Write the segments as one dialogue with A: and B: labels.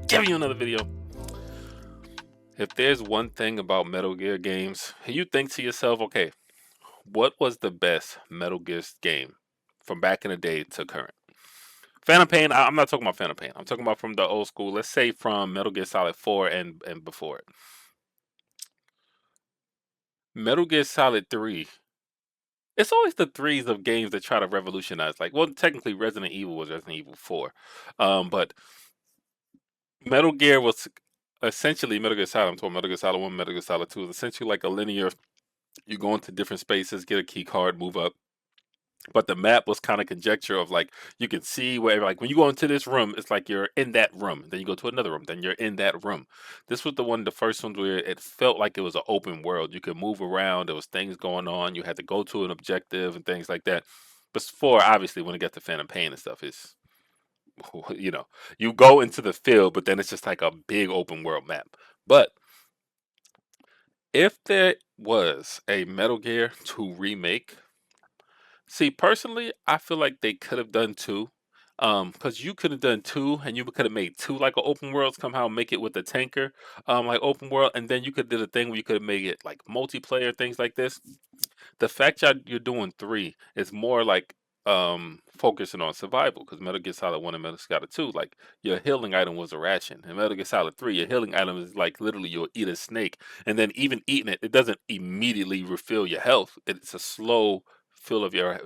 A: giving you another video. If there's one thing about Metal Gear games, you think to yourself, okay, what was the best Metal Gear game from back in the day to current? Phantom Pain, I'm not talking about Phantom Pain. I'm talking about from the old school, let's say from Metal Gear Solid 4 and before it. Metal Gear Solid 3. It's always the threes of games that try to revolutionize. Like, well, technically Resident Evil was Resident Evil 4. But Metal Gear was essentially Metal Gear Solid. I'm talking Metal Gear Solid 1, Metal Gear Solid 2 is essentially like a linear. You go into different spaces, get a key card, move up. But the map was kind of conjecture of like you can see where like when you go into this room, it's like you're in that room. Then you go to another room, then you're in that room. This was the first ones where it felt like it was an open world. You could move around. There was things going on. You had to go to an objective and things like that. Before, obviously, when it got to Phantom Pain and stuff, is you know you go into the field, but then it's just like a big open world map. But if there was a Metal Gear 2 remake, see, personally, I feel like they could have done two. Because you could have done two, and you could have made two like an open world, somehow make it with the tanker, like open world, and then you could do the thing where you could have made it like multiplayer, things like this. The fact you're doing three is more like focusing on survival because Metal Gear Solid 1 and Metal Gear Solid 2, like your healing item was a ration. And Metal Gear Solid 3, your healing item is like literally you'll eat a snake, and then even eating it, it doesn't immediately refill your health. It's a slow fill of your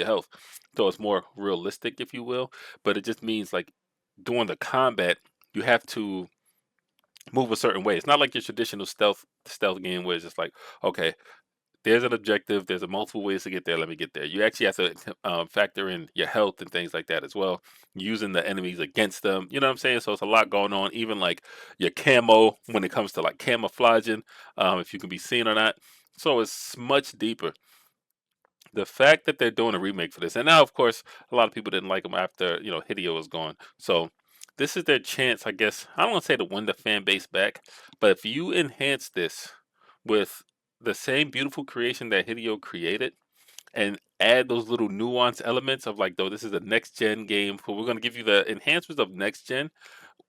A: health. So it's more realistic, if you will. But it just means like during the combat, you have to move a certain way. It's not like your traditional stealth game where it's just like, okay, there's an objective. There's a multiple ways to get there. Let me get there. You actually have to factor in your health and things like that as well, using the enemies against them. You know what I'm saying? So it's a lot going on. Even like your camo when it comes to like camouflaging, if you can be seen or not. So it's much deeper. The fact that they're doing a remake for this, and now of course a lot of people didn't like them after Hideo was gone. So this is their chance, I guess. I don't want to say to win the fan base back, but if you enhance this with the same beautiful creation that Hideo created and add those little nuance elements of like, though this is a next gen game, but we're going to give you the enhancements of next gen,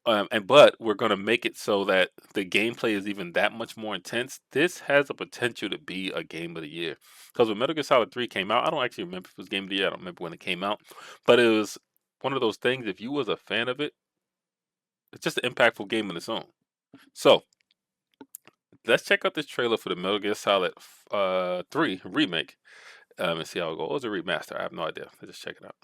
A: but we're going to make it so that the gameplay is even that much more intense. This has the potential to be a game of the year. Because when Metal Gear Solid 3 came out, I don't actually remember if it was game of the year. I don't remember when it came out, but it was one of those things. If you was a fan of it, it's just an impactful game in its own. So let's check out this trailer for the Metal Gear Solid 3 remake, and see how it goes. Oh, it's a remaster. I have no idea. Let's just check it out.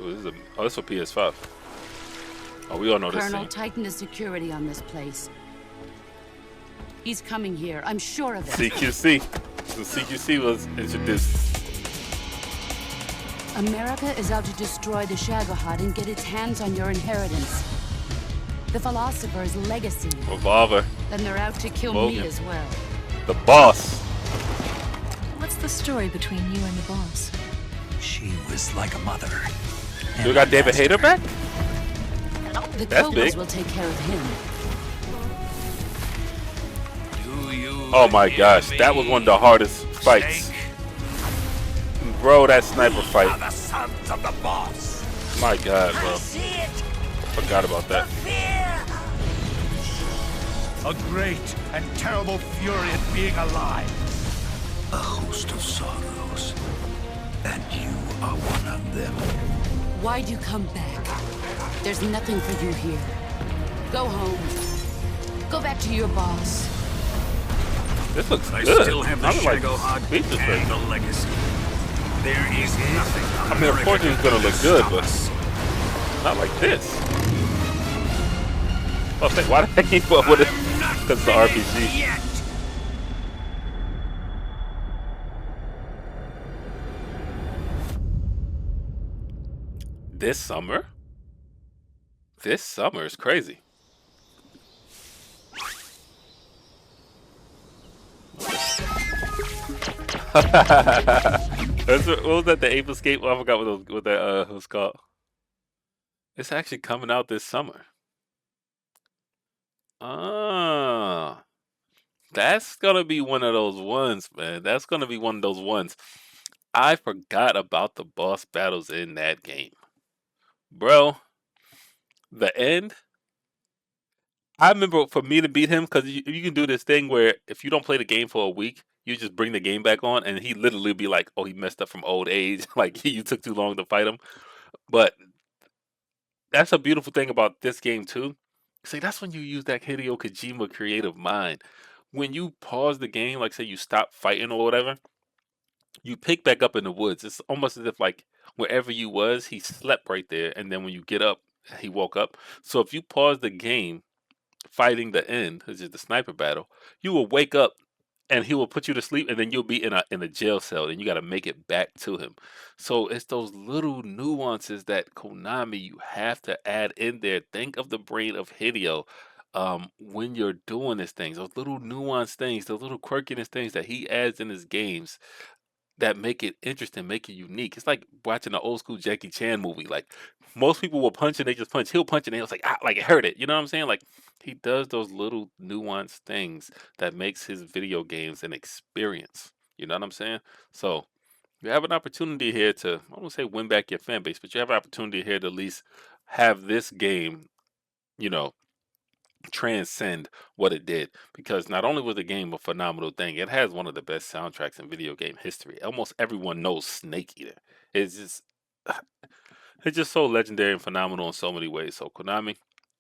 A: Ooh, this is for PS5. Oh, we all know this
B: Colonel,
A: scene.
B: tighten the security on this place. He's coming here. I'm sure of it.
A: CQC. So CQC was introduced.
B: America is out to destroy the Shagohod and get its hands on your inheritance. The philosopher's legacy.
A: Revolver.
B: Then they're out to kill
A: Logan.
B: me as well.
A: The boss.
C: What's the story between you and the boss?
D: She was like a mother.
A: You got David Hayter back?
B: The
A: That's
B: Cobras
A: big.
B: will take care of him.
A: Oh my gosh, that was one of the hardest fights. Bro, that sniper fight.
D: The sons of the boss.
A: My god, bro. Forgot about that.
D: A great and terrible fury at being alive. A host of sorrows. And you are one of them.
B: Why'd you come back? There's nothing for you here. Go home. Go back to your boss.
A: This looks
D: I
A: good.
D: still have the
A: I'm like
D: Shagohod
A: speechless right
D: and
A: now.
D: the legacy. There is nothing.
A: I mean, of course it's gonna look good, but not like this. Oh, why did I keep up with it? Because it's the RPG.
D: Yet.
A: This summer? This summer is crazy. What was that? The Ape Escape? Well, I forgot what that was called. It's actually coming out this summer. Ah, that's gonna be one of those ones, man. That's gonna be one of those ones. I forgot about the boss battles in that game. Bro, the end, I remember for me to beat him, because you can do this thing where if you don't play the game for a week, you just bring the game back on, and he literally be like, "Oh, he messed up from old age, like you took too long to fight him." But that's a beautiful thing about this game too. See, that's when you use that Hideo Kojima creative mind. When you pause the game, like say you stop fighting or whatever, you pick back up in the woods. It's almost as if like wherever you was, he slept right there, and then when you get up, he woke up. So if you pause the game fighting the end, which is the sniper battle, you will wake up and he will put you to sleep, and then you'll be in a jail cell, and you got to make it back to him. So it's those little nuances that Konami you have to add in there. Think of the brain of Hideo when you're doing these things, those little nuanced things, the little quirkiness things that he adds in his games that make it interesting, make it unique. It's like watching an old school Jackie Chan movie. Like most people will punch and they just punch. He'll punch and he'll like, ah, like it hurt it. You know what I'm saying? Like he does those little nuanced things that makes his video games an experience. You know what I'm saying? So you have an opportunity here to, I won't say win back your fan base, but you have an opportunity here to at least have this game, you know, transcend what it did, because not only was the game a phenomenal thing, it has one of the best soundtracks in video game history. Almost everyone knows Snake Eater. It's just it's just so legendary and phenomenal in so many ways. So Konami,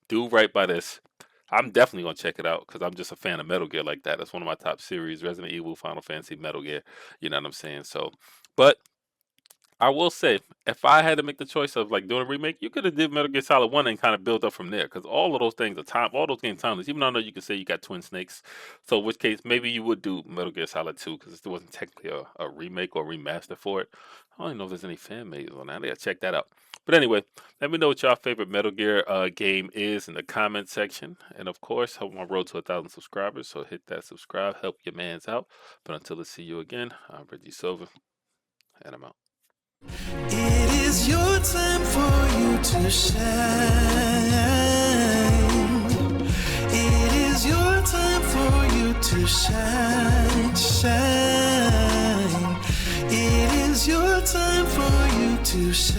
A: do right by this. I'm definitely gonna check it out because I'm just a fan of Metal Gear like that. That's one of my top series: Resident Evil, Final Fantasy, Metal Gear. You know what I'm saying? So, but I will say, if I had to make the choice of like doing a remake, you could have did Metal Gear Solid 1 and kind of build up from there, because all of those things are all those games timeless. Even though I know you could say you got Twin Snakes, so in which case maybe you would do Metal Gear Solid 2 because it wasn't technically a remake or remaster for it. I don't even know if there's any fan made on that. I gotta check that out. But anyway, let me know what your favorite Metal Gear game is in the comment section, and of course, I'm on my road to 1,000 subscribers. So hit that subscribe, help your man's out. But until I see you again, I'm Reggie Sova, and I'm out.
E: It is your time for you to shine. It is your time for you to shine, shine. It is your time for you to shine.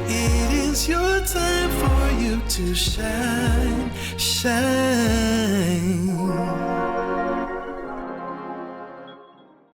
E: It is your time for you to shine, shine.